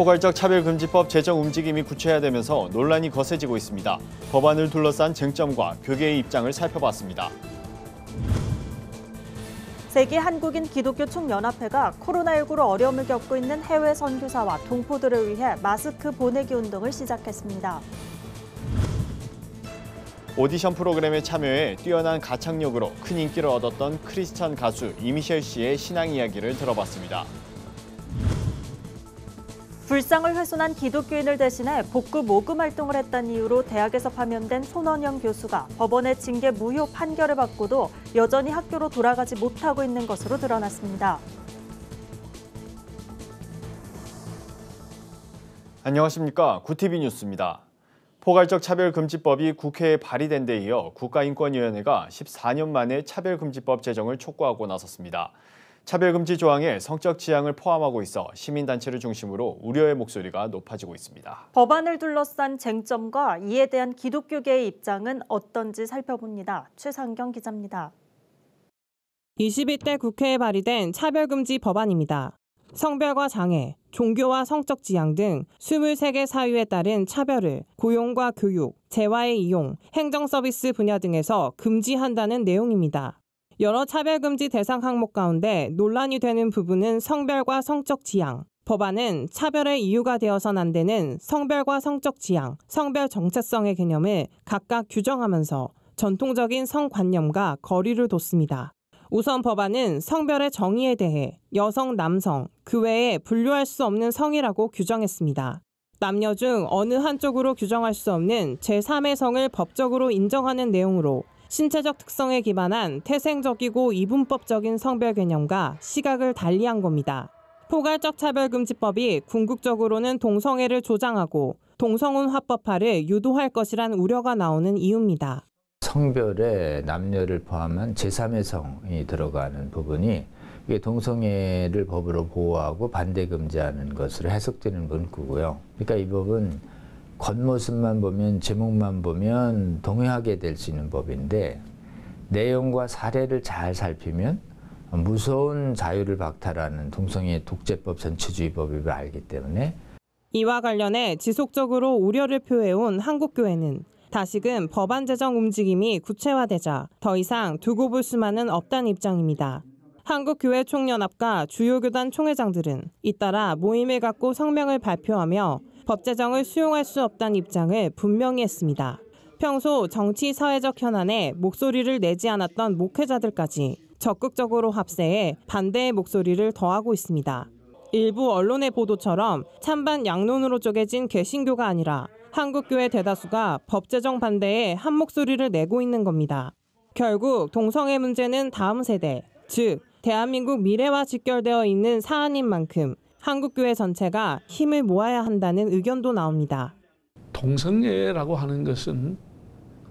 포괄적 차별금지법 제정 움직임이 구체화되면서 논란이 거세지고 있습니다. 법안을 둘러싼 쟁점과 교계의 입장을 살펴봤습니다. 세계 한국인 기독교 총연합회가 코로나19로 어려움을 겪고 있는 해외 선교사와 동포들을 위해 마스크 보내기 운동을 시작했습니다. 오디션 프로그램에 참여해 뛰어난 가창력으로 큰 인기를 얻었던 크리스천 가수 이미셸 씨의 신앙 이야기를 들어봤습니다. 불상을 훼손한 기독교인을 대신해 복구 모금 활동을 했다는 이유로 대학에서 파면된 손원영 교수가 법원의 징계 무효 판결을 받고도 여전히 학교로 돌아가지 못하고 있는 것으로 드러났습니다. 안녕하십니까. 구티비 뉴스입니다. 포괄적 차별금지법이 국회에 발의된 데 이어 국가인권위원회가 14년 만에 차별금지법 제정을 촉구하고 나섰습니다. 차별금지 조항에 성적 지향을 포함하고 있어 시민단체를 중심으로 우려의 목소리가 높아지고 있습니다. 법안을 둘러싼 쟁점과 이에 대한 기독교계의 입장은 어떤지 살펴봅니다. 최상경 기자입니다. 21대 국회에 발의된 차별금지 법안입니다. 성별과 장애, 종교와 성적 지향 등 23개 사유에 따른 차별을 고용과 교육, 재화의 이용, 행정 서비스 분야 등에서 금지한다는 내용입니다. 여러 차별금지 대상 항목 가운데 논란이 되는 부분은 성별과 성적 지향. 법안은 차별의 이유가 되어선 안 되는 성별과 성적 지향, 성별 정체성의 개념을 각각 규정하면서 전통적인 성관념과 거리를 뒀습니다. 우선 법안은 성별의 정의에 대해 여성, 남성, 그 외에 분류할 수 없는 성이라고 규정했습니다. 남녀 중 어느 한쪽으로 규정할 수 없는 제3의 성을 법적으로 인정하는 내용으로 신체적 특성에 기반한 태생적이고 이분법적인 성별 개념과 시각을 달리한 겁니다. 포괄적 차별금지법이 궁극적으로는 동성애를 조장하고 동성혼 합법화를 유도할 것이란 우려가 나오는 이유입니다. 성별에 남녀를 포함한 제3의 성이 들어가는 부분이 이게 동성애를 법으로 보호하고 반대 금지하는 것으로 해석되는 문구고요. 그러니까 이 법은 겉모습만 보면, 제목만 보면 동의하게 될 수 있는 법인데 내용과 사례를 잘 살피면 무서운 자유를 박탈하는 동성애 독재법 전체주의법임을 알기 때문에 이와 관련해 지속적으로 우려를 표해온 한국교회는 다시금 법안 제정 움직임이 구체화되자 더 이상 두고 볼 수만은 없다는 입장입니다. 한국교회 총연합과 주요 교단 총회장들은 잇따라 모임을 갖고 성명을 발표하며 법 제정을 수용할 수 없다는 입장을 분명히 했습니다. 평소 정치 사회적 현안에 목소리를 내지 않았던 목회자들까지 적극적으로 합세해 반대의 목소리를 더하고 있습니다. 일부 언론의 보도처럼 찬반 양론으로 쪼개진 개신교가 아니라 한국교회 대다수가 법 제정 반대에 한 목소리를 내고 있는 겁니다. 결국 동성애 문제는 다음 세대, 즉 대한민국 미래와 직결되어 있는 사안인 만큼 한국교회 전체가 힘을 모아야 한다는 의견도 나옵니다. 동성애라고 하는 것은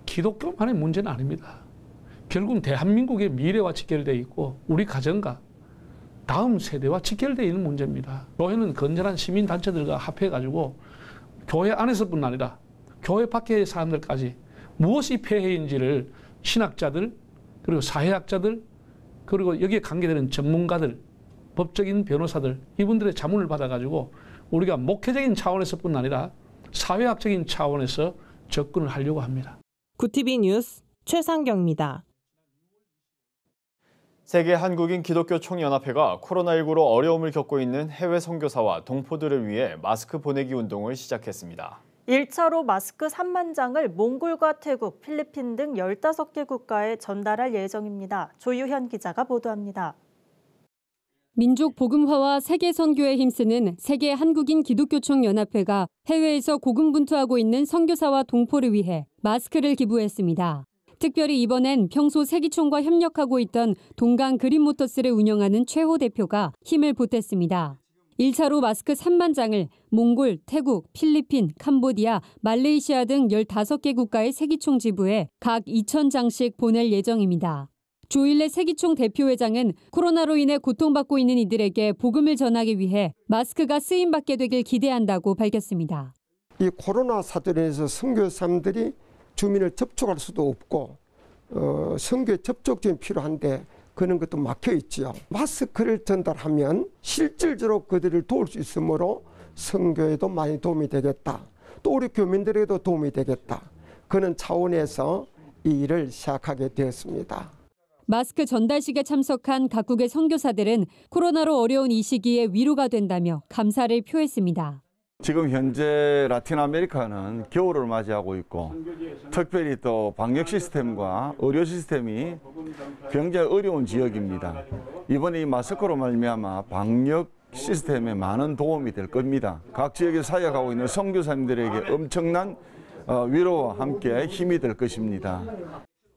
기독교만의 문제는 아닙니다. 결국은 대한민국의 미래와 직결되어 있고 우리 가정과 다음 세대와 직결되어 있는 문제입니다. 교회는 건전한 시민단체들과 합해가지고 교회 안에서뿐 아니라 교회 밖의 사람들까지 무엇이 폐해인지를 신학자들 그리고 사회학자들 그리고 여기에 관계되는 전문가들 법적인 변호사들 이분들의 자문을 받아가지고 우리가 목회적인 차원에서뿐 아니라 사회학적인 차원에서 접근을 하려고 합니다. 구티비 뉴스 최상경입니다. 세계 한국인 기독교 총연합회가 코로나19로 어려움을 겪고 있는 해외 선교사와 동포들을 위해 마스크 보내기 운동을 시작했습니다. 1차로 마스크 3만 장을 몽골과 태국, 필리핀 등 15개 국가에 전달할 예정입니다. 조유현 기자가 보도합니다. 민족 복음화와 세계 선교에 힘쓰는 세계 한국인 기독교총연합회가 해외에서 고군분투하고 있는 선교사와 동포를 위해 마스크를 기부했습니다. 특별히 이번엔 평소 세기총과 협력하고 있던 동강 그린모터스를 운영하는 최호 대표가 힘을 보탰습니다. 1차로 마스크 3만 장을 몽골, 태국, 필리핀, 캄보디아, 말레이시아 등 15개 국가의 세기총 지부에 각 2,000장씩 보낼 예정입니다. 조일레 세기총 대표회장은 코로나로 인해 고통받고 있는 이들에게 복음을 전하기 위해 마스크가 쓰임받게 되길 기대한다고 밝혔습니다. 이 코로나 사태에서 선교사님들이 주민을 접촉할 수도 없고 선교에 접촉점이 필요한데 그런 것도 막혀 있지요. 마스크를 전달하면 실질적으로 그들을 도울 수 있으므로 선교에도 많이 도움이 되겠다. 또 우리 교민들에게도 도움이 되겠다. 그런 차원에서 이 일을 시작하게 되었습니다. 마스크 전달식에 참석한 각국의 선교사들은 코로나로 어려운 이 시기에 위로가 된다며 감사를 표했습니다. 지금 현재 라틴 아메리카는 겨울을 맞이하고 있고 특별히 또 방역 시스템과 의료 시스템이 굉장히 어려운 지역입니다. 이번에 이 마스크로 말미암아 방역 시스템에 많은 도움이 될 겁니다. 각 지역에 사역하고 있는 선교사님들에게 엄청난 위로와 함께 힘이 될 것입니다.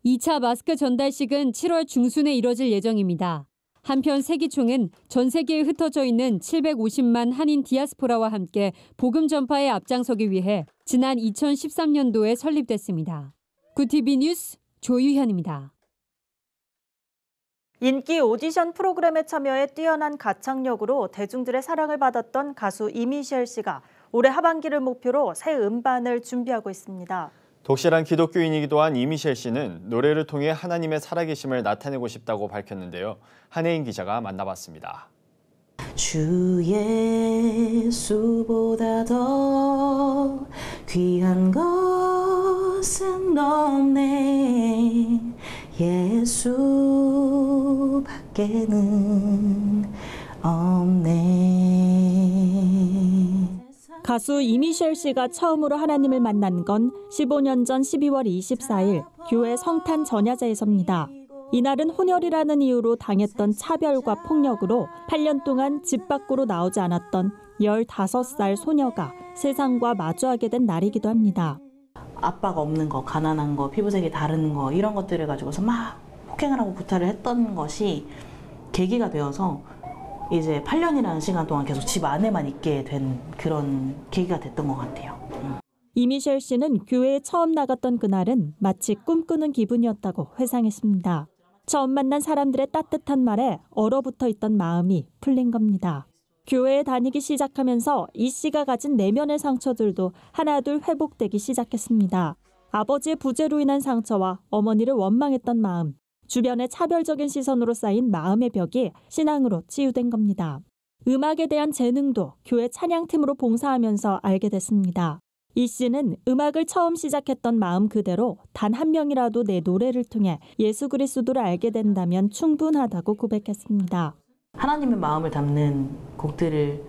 2차 마스크 전달식은 7월 중순에 이뤄질 예정입니다. 한편 세기총은 전 세계에 흩어져 있는 750만 한인 디아스포라와 함께 복음 전파에 앞장서기 위해 지난 2013년도에 설립됐습니다. 구티비 뉴스 조유현입니다. 인기 오디션 프로그램에 참여해 뛰어난 가창력으로 대중들의 사랑을 받았던 가수 이미셸 씨가 올해 하반기를 목표로 새 음반을 준비하고 있습니다. 독실한 기독교인이기도 한 이미셸 씨는 노래를 통해 하나님의 살아계심을 나타내고 싶다고 밝혔는데요. 한혜인 기자가 만나봤습니다. 주 예수보다 더 귀한 것은 없네. 예수밖에는 없네. 가수 이미셸 씨가 처음으로 하나님을 만난 건 15년 전 12월 24일 교회 성탄 전야제에서입니다. 이날은 혼혈이라는 이유로 당했던 차별과 폭력으로 8년 동안 집 밖으로 나오지 않았던 15살 소녀가 세상과 마주하게 된 날이기도 합니다. 아빠가 없는 거, 가난한 거, 피부색이 다른 거 이런 것들을 가지고서 막 폭행을 하고 구타를 했던 것이 계기가 되어서 이제 8년이라는 시간 동안 계속 집 안에만 있게 된 그런 계기가 됐던 것 같아요. 이미셸 씨는 교회에 처음 나갔던 그날은 마치 꿈꾸는 기분이었다고 회상했습니다. 처음 만난 사람들의 따뜻한 말에 얼어붙어 있던 마음이 풀린 겁니다. 교회에 다니기 시작하면서 이 씨가 가진 내면의 상처들도 하나둘 회복되기 시작했습니다. 아버지의 부재로 인한 상처와 어머니를 원망했던 마음, 주변의 차별적인 시선으로 쌓인 마음의 벽이 신앙으로 치유된 겁니다. 음악에 대한 재능도 교회 찬양팀으로 봉사하면서 알게 됐습니다. 이 씨는 음악을 처음 시작했던 마음 그대로 단 한 명이라도 내 노래를 통해 예수 그리스도를 알게 된다면 충분하다고 고백했습니다. 하나님의 마음을 담는 곡들을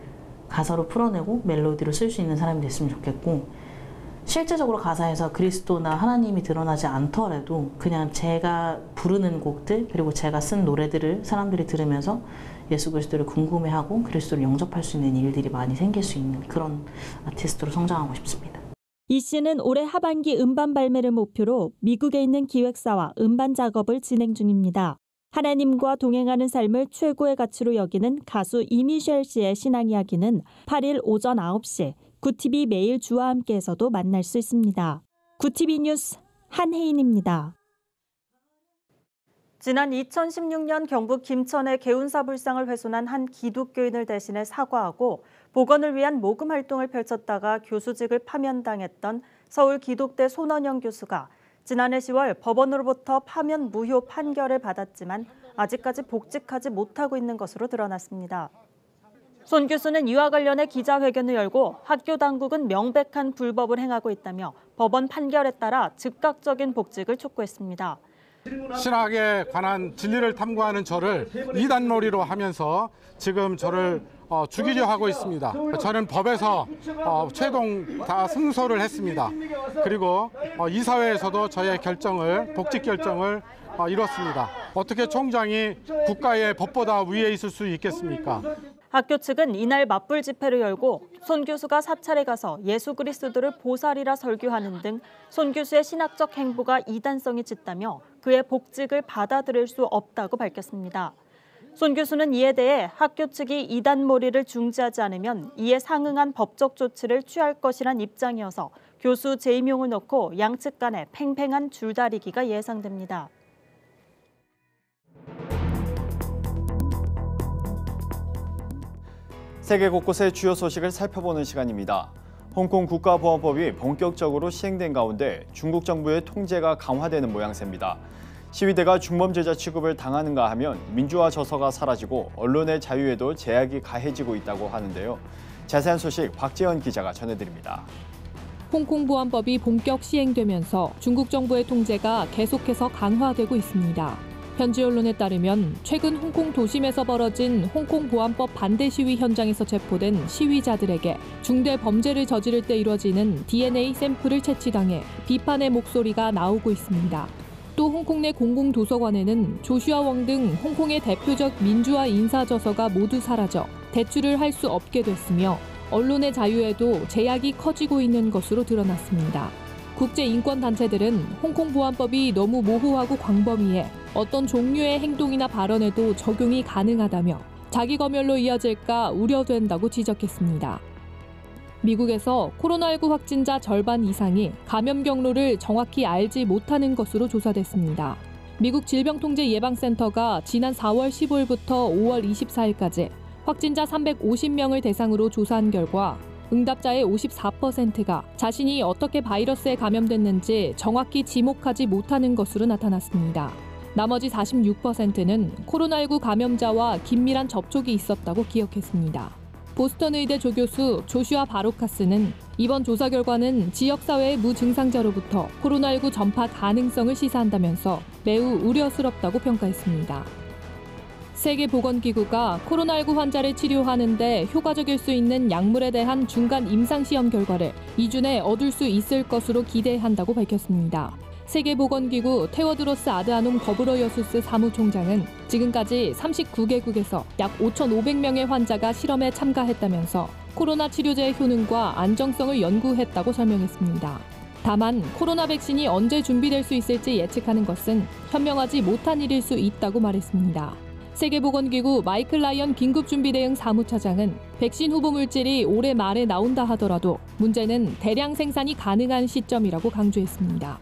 가사로 풀어내고 멜로디로 쓸 수 있는 사람이 됐으면 좋겠고, 실제적으로 가사에서 그리스도나 하나님이 드러나지 않더라도 그냥 제가 부르는 곡들 그리고 제가 쓴 노래들을 사람들이 들으면서 예수 그리스도를 궁금해하고 그리스도를 영접할 수 있는 일들이 많이 생길 수 있는 그런 아티스트로 성장하고 싶습니다. 이 씨는 올해 하반기 음반 발매를 목표로 미국에 있는 기획사와 음반 작업을 진행 중입니다. 하나님과 동행하는 삶을 최고의 가치로 여기는 가수 이미셸 씨의 신앙 이야기는 8일 오전 9시 구티비 매일 주와 함께에서도 만날 수 있습니다. 구티비 뉴스 한혜인입니다. 지난 2016년 경북 김천의 개운사 불상을 훼손한 한 기독교인을 대신해 사과하고 복원을 위한 모금 활동을 펼쳤다가 교수직을 파면당했던 서울 기독대 손원영 교수가 지난해 10월 법원으로부터 파면 무효 판결을 받았지만 아직까지 복직하지 못하고 있는 것으로 드러났습니다. 손 교수는 이와 관련해 기자회견을 열고 학교 당국은 명백한 불법을 행하고 있다며 법원 판결에 따라 즉각적인 복직을 촉구했습니다. 신학에 관한 진리를 탐구하는 저를 이단놀이로 하면서 지금 저를 죽이려 하고 있습니다. 저는 법에서 최종 다 승소를 했습니다. 그리고 이사회에서도 저의 복직 결정을 이뤘습니다. 어떻게 총장이 국가의 법보다 위에 있을 수 있겠습니까? 학교 측은 이날 맞불 집회를 열고 손 교수가 사찰에 가서 예수 그리스도를 보살이라 설교하는 등 손 교수의 신학적 행보가 이단성이 짙다며 그의 복직을 받아들일 수 없다고 밝혔습니다. 손 교수는 이에 대해 학교 측이 이단몰이를 중지하지 않으면 이에 상응한 법적 조치를 취할 것이란 입장이어서 교수 재임용을 놓고 양측 간의 팽팽한 줄다리기가 예상됩니다. 세계 곳곳의 주요 소식을 살펴보는 시간입니다. 홍콩 국가보안법이 본격적으로 시행된 가운데 중국 정부의 통제가 강화되는 모양새입니다. 시위대가 중범죄자 취급을 당하는가 하면 민주화 저서가 사라지고 언론의 자유에도 제약이 가해지고 있다고 하는데요. 자세한 소식 박재현 기자가 전해드립니다. 홍콩 보안법이 본격 시행되면서 중국 정부의 통제가 계속해서 강화되고 있습니다. 현지 언론에 따르면 최근 홍콩 도심에서 벌어진 홍콩 보안법 반대 시위 현장에서 체포된 시위자들에게 중대 범죄를 저지를 때 이뤄지는 DNA 샘플을 채취당해 비판의 목소리가 나오고 있습니다. 또 홍콩 내 공공도서관에는 조슈아 웡 등 홍콩의 대표적 민주화 인사 저서가 모두 사라져 대출을 할 수 없게 됐으며 언론의 자유에도 제약이 커지고 있는 것으로 드러났습니다. 국제인권단체들은 홍콩 보안법이 너무 모호하고 광범위해 어떤 종류의 행동이나 발언에도 적용이 가능하다며 자기 검열로 이어질까 우려된다고 지적했습니다. 미국에서 코로나19 확진자 절반 이상이 감염 경로를 정확히 알지 못하는 것으로 조사됐습니다. 미국 질병통제예방센터가 지난 4월 15일부터 5월 24일까지 확진자 350명을 대상으로 조사한 결과 응답자의 54%가 자신이 어떻게 바이러스에 감염됐는지 정확히 지목하지 못하는 것으로 나타났습니다. 나머지 46%는 코로나19 감염자와 긴밀한 접촉이 있었다고 기억했습니다. 보스턴 의대 조교수 조슈아 바로카스는 이번 조사 결과는 지역사회의 무증상자로부터 코로나19 전파 가능성을 시사한다면서 매우 우려스럽다고 평가했습니다. 세계보건기구가 코로나19 환자를 치료하는 데 효과적일 수 있는 약물에 대한 중간 임상시험 결과를 2주 내 얻을 수 있을 것으로 기대한다고 밝혔습니다. 세계보건기구 테워드로스 아드하놈 거브러여수스 사무총장은 지금까지 39개국에서 약 5,500명의 환자가 실험에 참가했다면서 코로나 치료제의 효능과 안정성을 연구했다고 설명했습니다. 다만 코로나 백신이 언제 준비될 수 있을지 예측하는 것은 현명하지 못한 일일 수 있다고 말했습니다. 세계보건기구 마이클 라이언 긴급준비대응 사무차장은 백신 후보 물질이 올해 말에 나온다 하더라도 문제는 대량 생산이 가능한 시점이라고 강조했습니다.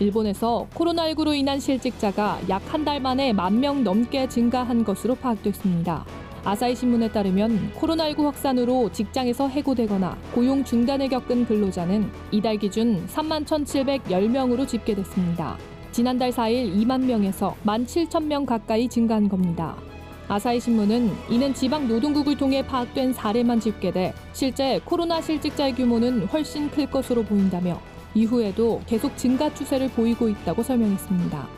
일본에서 코로나19로 인한 실직자가 약 한 달 만에 10,000명 넘게 증가한 것으로 파악됐습니다. 아사히 신문에 따르면 코로나19 확산으로 직장에서 해고되거나 고용 중단을 겪은 근로자는 이달 기준 31,710명으로 집계됐습니다. 지난달 4일 2만 명에서 17,000명 가까이 증가한 겁니다. 아사히 신문은 이는 지방 노동국을 통해 파악된 사례만 집계돼 실제 코로나 실직자의 규모는 훨씬 클 것으로 보인다며 이후에도 계속 증가 추세를 보이고 있다고 설명했습니다.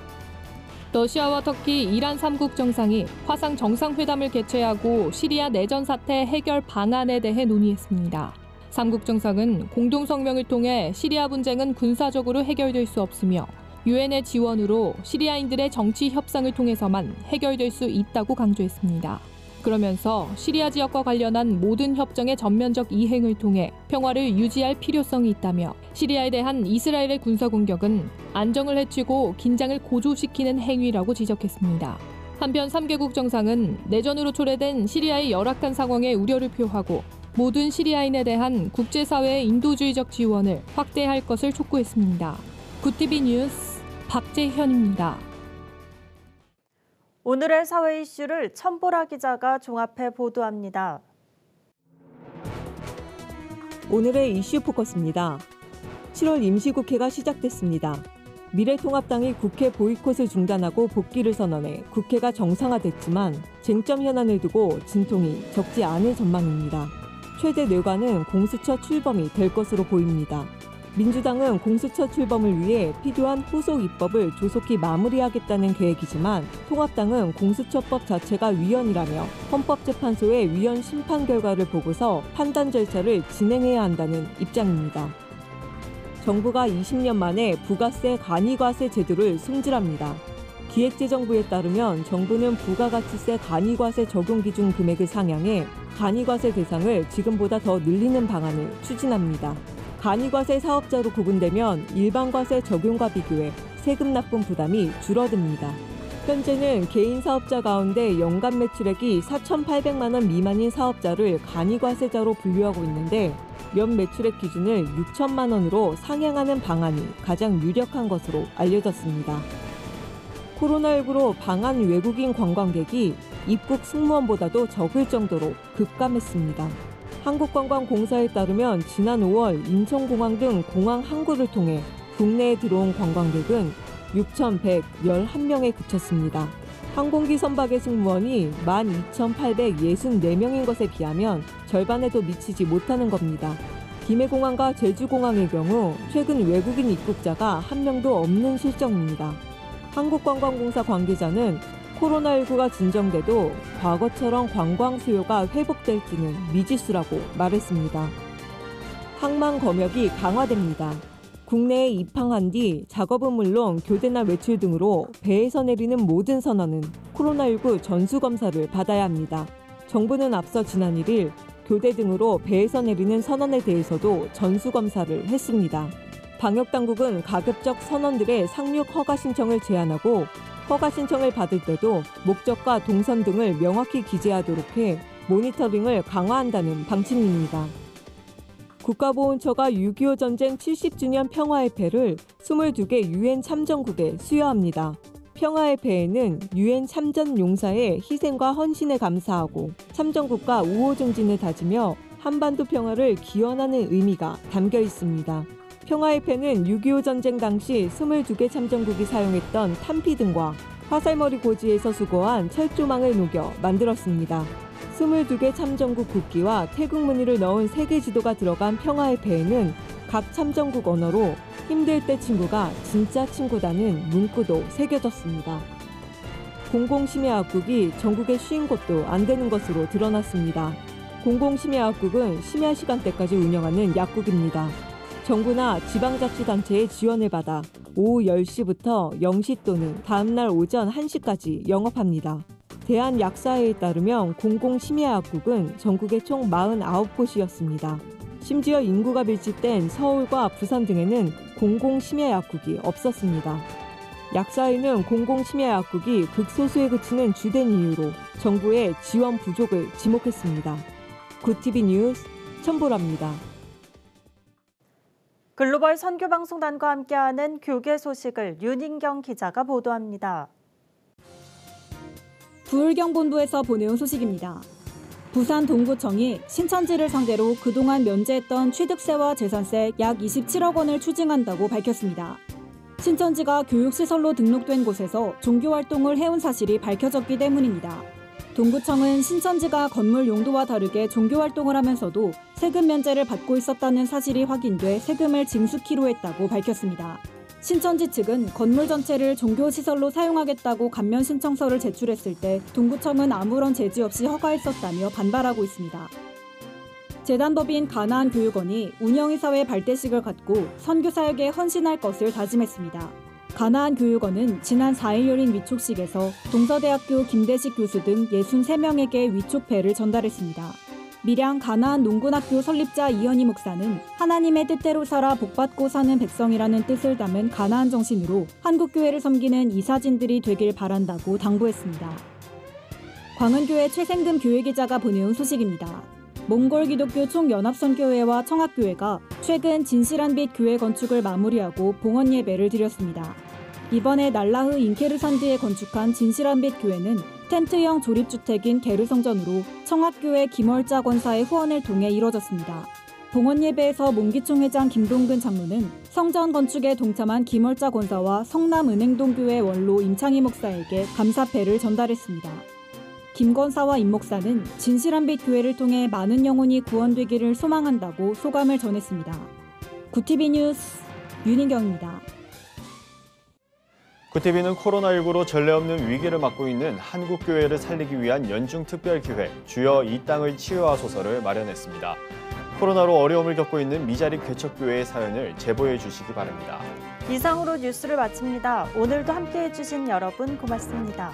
러시아와 터키, 이란 3국 정상이 화상 정상회담을 개최하고 시리아 내전 사태 해결 방안에 대해 논의했습니다. 3국 정상은 공동 성명을 통해 시리아 분쟁은 군사적으로 해결될 수 없으며 유엔의 지원으로 시리아인들의 정치 협상을 통해서만 해결될 수 있다고 강조했습니다. 그러면서 시리아 지역과 관련한 모든 협정의 전면적 이행을 통해 평화를 유지할 필요성이 있다며 시리아에 대한 이스라엘의 군사공격은 안정을 해치고 긴장을 고조시키는 행위라고 지적했습니다. 한편 3개국 정상은 내전으로 초래된 시리아의 열악한 상황에 우려를 표하고 모든 시리아인에 대한 국제사회의 인도주의적 지원을 확대할 것을 촉구했습니다. 굿TV 뉴스 박재현입니다. 오늘의 사회 이슈를 천보라 기자가 종합해 보도합니다. 오늘의 이슈 포커스입니다. 7월 임시국회가 시작됐습니다. 미래통합당이 국회 보이콧을 중단하고 복귀를 선언해 국회가 정상화됐지만 쟁점 현안을 두고 진통이 적지 않을 전망입니다. 최대 뇌관은 공수처 출범이 될 것으로 보입니다. 민주당은 공수처 출범을 위해 필요한 후속 입법을 조속히 마무리하겠다는 계획이지만 통합당은 공수처법 자체가 위헌이라며 헌법재판소의 위헌 심판 결과를 보고서 판단 절차를 진행해야 한다는 입장입니다. 정부가 20년 만에 부가세 간이과세 제도를 승질합니다. 기획재정부에 따르면 정부는 부가가치세 간이과세 적용 기준 금액을 상향해 간이과세 대상을 지금보다 더 늘리는 방안을 추진합니다. 간이과세 사업자로 구분되면 일반과세 적용과 비교해 세금 납부 부담이 줄어듭니다. 현재는 개인 사업자 가운데 연간 매출액이 4,800만 원 미만인 사업자를 간이과세자로 분류하고 있는데 연 매출액 기준을 6천만 원으로 상향하는 방안이 가장 유력한 것으로 알려졌습니다. 코로나19로 방한 외국인 관광객이 입국 승무원보다도 적을 정도로 급감했습니다. 한국관광공사에 따르면 지난 5월 인천공항 등 공항 항구를 통해 국내에 들어온 관광객은 6,111명에 그쳤습니다. 항공기 선박의 승무원이 12,864명인 것에 비하면 절반에도 미치지 못하는 겁니다. 김해공항과 제주공항의 경우 최근 외국인 입국자가 한 명도 없는 실정입니다. 한국관광공사 관계자는 코로나19가 진정돼도 과거처럼 관광 수요가 회복될지는 미지수라고 말했습니다. 항만 검역이 강화됩니다. 국내에 입항한 뒤 작업은 물론 교대나 외출 등으로 배에서 내리는 모든 선원은 코로나19 전수검사를 받아야 합니다. 정부는 앞서 지난 1일 교대 등으로 배에서 내리는 선원에 대해서도 전수검사를 했습니다. 방역당국은 가급적 선원들의 상륙 허가 신청을 제한하고 허가 신청을 받을 때도 목적과 동선 등을 명확히 기재하도록 해 모니터링을 강화한다는 방침입니다. 국가보훈처가 6.25 전쟁 70주년 평화의 패를 22개 유엔 참전국에 수여합니다. 평화의 패에는 유엔 참전 용사의 희생과 헌신에 감사하고 참전국가 우호 증진을 다지며 한반도 평화를 기원하는 의미가 담겨 있습니다. 평화의 패는 6.25 전쟁 당시 22개 참전국이 사용했던 탄피 등과 화살머리 고지에서 수거한 철조망을 녹여 만들었습니다. 22개 참전국 국기와 태국 무늬를 넣은 세계 지도가 들어간 평화의 패에는 각 참전국 언어로 힘들 때 친구가 진짜 친구다는 문구도 새겨졌습니다. 공공심야학국이 전국에 50곳도 안 되는 것으로 드러났습니다. 공공심야학국은 심야 시간대까지 운영하는 약국입니다. 정부나 지방자치단체의 지원을 받아 오후 10시부터 0시 또는 다음날 오전 1시까지 영업합니다. 대한약사회에 따르면 공공심야약국은 전국에 총 49곳이었습니다. 심지어 인구가 밀집된 서울과 부산 등에는 공공심야약국이 없었습니다. 약사회는 공공심야약국이 극소수에 그치는 주된 이유로 정부의 지원 부족을 지목했습니다. 굿TV 뉴스 천보라입니다. 글로벌 선교방송단과 함께하는 교계 소식을 윤인경 기자가 보도합니다. 부울경본부에서 보내온 소식입니다. 부산 동구청이 신천지를 상대로 그동안 면제했던 취득세와 재산세 약 27억 원을 추징한다고 밝혔습니다. 신천지가 교육시설로 등록된 곳에서 종교활동을 해온 사실이 밝혀졌기 때문입니다. 동구청은 신천지가 건물 용도와 다르게 종교활동을 하면서도 세금 면제를 받고 있었다는 사실이 확인돼 세금을 징수키로 했다고 밝혔습니다. 신천지 측은 건물 전체를 종교시설로 사용하겠다고 감면 신청서를 제출했을 때 동구청은 아무런 제지 없이 허가했었다며 반발하고 있습니다. 재단법인 가나안교육원이 운영이사회 발대식을 갖고 선교사역에 헌신할 것을 다짐했습니다. 가나안교육원은 지난 4일 열린 위촉식에서 동서대학교 김대식 교수 등 63명에게 위촉패를 전달했습니다. 밀양 가나안 농군학교 설립자 이현희 목사는 하나님의 뜻대로 살아 복받고 사는 백성이라는 뜻을 담은 가나안 정신으로 한국교회를 섬기는 이사진들이 되길 바란다고 당부했습니다. 광은교회 최생금 교회기자가 보내온 소식입니다. 몽골 기독교 총연합선교회와 청학교회가 최근 진실한 빛 교회 건축을 마무리하고 봉헌 예배를 드렸습니다. 이번에 날라흐 잉케르산드에 건축한 진실한 빛 교회는 텐트형 조립주택인 게르성전으로 청학교회 김월자 권사의 후원을 통해 이뤄졌습니다. 봉헌 예배에서 몽기총 회장 김동근 장로는 성전 건축에 동참한 김월자 권사와 성남은행동교회 원로 임창희 목사에게 감사패를 전달했습니다. 김 권사와 임 목사는 진실한 빛 교회를 통해 많은 영혼이 구원되기를 소망한다고 소감을 전했습니다. 굿TV 뉴스 윤인경입니다. 굿TV는 코로나19로 전례 없는 위기를 맞고 있는 한국교회를 살리기 위한 연중특별기획 주여 이 땅을 치유하소서를 마련했습니다. 코로나로 어려움을 겪고 있는 미자립 개척교회의 사연을 제보해 주시기 바랍니다. 이상으로 뉴스를 마칩니다. 오늘도 함께해 주신 여러분 고맙습니다.